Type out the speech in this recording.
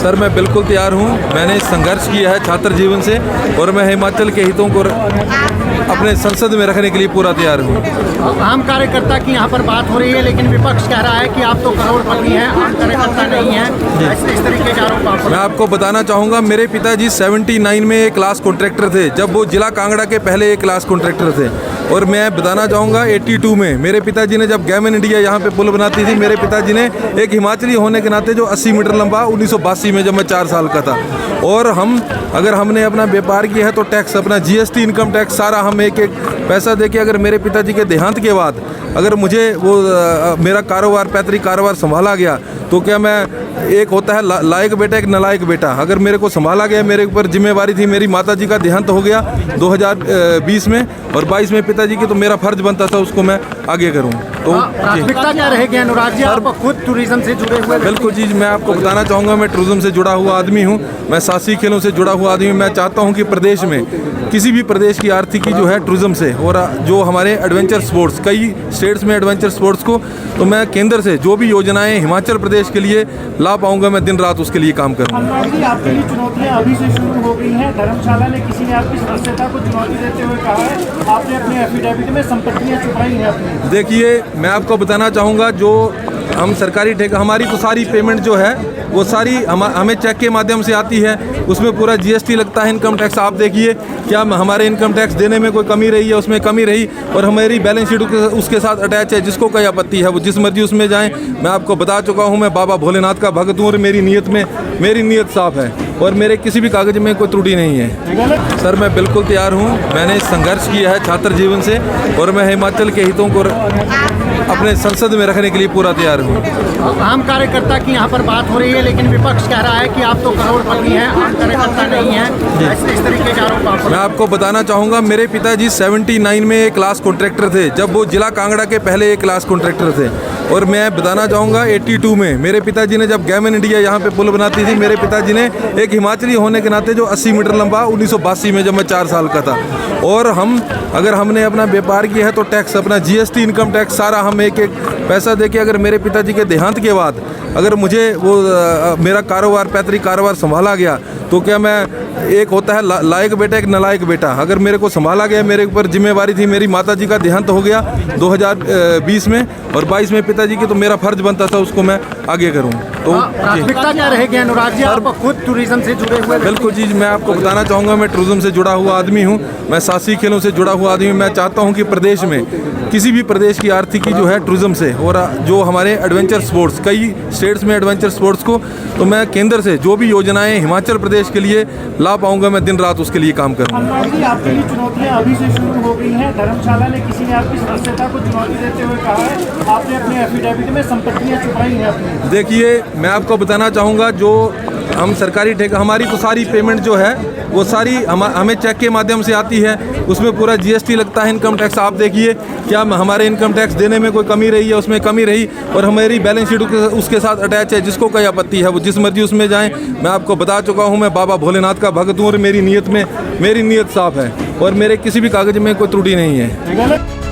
Sir मैं बिल्कुल तैयार हूँ। मैंने संघर्ष किया है छात्र जीवन से और मैं हिमाचल के हितों को अपने संसद में रखने के लिए पूरा तैयार हूँ। आम कार्यकर्ता की यहाँ पर बात हो रही है, लेकिन विपक्ष कह रहा है कि आप तो करोड़पति हैं, आम कार्यकर्ता नहीं हैं। इस तरीके के आरोप मैं आपको बताना चाहूँगा, मेरे पिताजी 79 में एक क्लास कॉन्ट्रैक्टर थे, जब वो जिला कांगड़ा के पहले एक क्लास कॉन्ट्रैक्टर थे। और मैं बताना चाहूँगा 82 में मेरे पिताजी ने जब गैमन इंडिया यहाँ पे पुल बनाती थी, मेरे पिताजी ने एक हिमाचली होने के नाते जो 80 मीटर लंबा 1982 में जब मैं 4 साल का था। और अगर हमने अपना व्यापार किया है तो टैक्स, अपना GST इनकम टैक्स सारा हम एक एक पैसा दे के, अगर मेरे पिताजी के देहांत के बाद अगर मुझे वो मेरा कारोबार पैतृक कारोबार संभाला गया, तो क्या मैं एक होता है लायक बेटा, एक नालायक बेटा, अगर मेरे को संभाला गया, मेरे ऊपर जिम्मेवारी थी, मेरी माताजी का देहांत हो गया 2020 में और 22 में पिताजी की, तो मेरा फर्ज बनता था उसको मैं आगे करूं। तो प्राथमिकता क्या रहेगी अनुराग जी? आप खुद टूरिज्म से जुड़े हुए? बिल्कुल जी, मैं आपको बताना चाहूँगा, मैं टूरिज्म से जुड़ा हुआ आदमी हूँ, मैं साहसी खेलों से जुड़ा हुआ आदमी हूँ। मैं चाहता हूँ कि प्रदेश में किसी भी प्रदेश की आर्थिकी जो है टूरिज्म से, और जो हमारे एडवेंचर स्पोर्ट्स, कई स्टेट्स में एडवेंचर स्पोर्ट्स को, तो मैं केंद्र से जो भी योजनाएं हिमाचल प्रदेश के लिए ला पाऊंगा, मैं दिन रात उसके लिए काम करूँगा। आपके लिए चुनौतियाँ अभी से शुरू हो गई हैं। धर्मशाला ने किसी ने आपकी सदस्यता को चुनौती देते हुए कहा है, आपने अपने एफिडेविट में संपत्तियाँ छुपाई हैं अपनी। देखिए, मैं आपको बताना चाहूँगा, जो हम सरकारी ठेका, हमारी तो सारी पेमेंट जो है वो सारी हमें चेक के माध्यम से आती है, उसमें पूरा GST लगता है, इनकम टैक्स। आप देखिए क्या हमारे इनकम टैक्स देने में कोई कमी रही है, उसमें कमी रही, और हमारी बैलेंस शीट उसके साथ अटैच है। जिसको कोई आपत्ति है वो जिस मर्जी उसमें जाएं। मैं आपको बता चुका हूँ, मैं बाबा भोलेनाथ का भक्त हूँ और मेरी नीयत साफ है और मेरे किसी भी कागज में कोई त्रुटि नहीं है। सर मैं बिल्कुल तैयार हूँ। मैंने संघर्ष किया है छात्र जीवन से और मैं हिमाचल के हितों को अपने संसद में रखने के लिए पूरा तैयार हूँ। आम कार्यकर्ता की यहाँ पर बात हो रही है, लेकिन विपक्ष कह रहा है कि आप तो करोड़पति हैं, आम कार्यकर्ता नहीं हैं। इस तरीके के आरोप मैं आपको बताना चाहूँगा, मेरे पिताजी 79 में एक क्लास कॉन्ट्रैक्टर थे, जब वो जिला कांगड़ा के पहले एक क्लास कॉन्ट्रैक्टर थे। और मैं बताना चाहूँगा 82 में मेरे पिताजी ने जब गैमन इंडिया यहाँ पे पुल बनाती थी, मेरे पिताजी ने एक हिमाचली होने के नाते जो 80 मीटर लंबा 1982 में जब मैं 4 साल का था। और अगर हमने अपना व्यापार किया है तो टैक्स, अपना GST इनकम टैक्स सारा हम एक एक पैसा दे के, अगर मेरे पिताजी के देहांत के बाद अगर मुझे वो मेरा कारोबार पैतृक कारोबार संभाला गया, तो क्या मैं एक होता है लायक बेटा, एक नालायक बेटा, अगर मेरे को संभाला गया, मेरे ऊपर जिम्मेवारी थी, मेरी माताजी का देहांत हो गया 2020 में और 22 में पिताजी की, तो मेरा फर्ज बनता था उसको मैं आगे करूँ। तो प्राथमिकता क्या रहेगी अनुराग जी? आप खुद टूरिज्म से जुड़े हुए? बिल्कुल जी, मैं आपको बताना चाहूँगा, मैं टूरिज्म से जुड़ा हुआ आदमी हूँ, मैं साहसी खेलों से जुड़ा हुआ आदमी हूँ। मैं चाहता हूँ कि प्रदेश में किसी भी प्रदेश की आर्थिकी जो है टूरिज्म से, और जो हमारे एडवेंचर स्पोर्ट्स, कई स्टेट्स में एडवेंचर स्पोर्ट्स को, तो मैं केंद्र से जो भी योजनाएं हिमाचल प्रदेश के लिए ला पाऊंगा, मैं दिन रात उसके लिए काम करूँगा। आपके लिए चुनौतियाँ अभी से शुरू हो गई हैं। धर्मशाला ने किसी ने आपकी सदस्यता को चुनौती देते हुए कहा है, आपने अपने एफिडेविट में संपत्तियाँ छुपाई हैं अपनी। देखिए, मैं आपको बताना चाहूँगा, जो हम सरकारी ठेका, हमारी तो सारी पेमेंट जो है वो सारी हमें चेक के माध्यम से आती है, उसमें पूरा GST लगता है, इनकम टैक्स। आप देखिए क्या हमारे इनकम टैक्स देने में कोई कमी रही है, उसमें कमी रही, और हमारी बैलेंस शीट उसके साथ अटैच है। जिसको कोई आपत्ति है वो जिस मर्जी उसमें जाएं। मैं आपको बता चुका हूँ, मैं बाबा भोलेनाथ का भक्त हूँ और मेरी नीयत साफ है और मेरे किसी भी कागज में कोई त्रुटि नहीं है।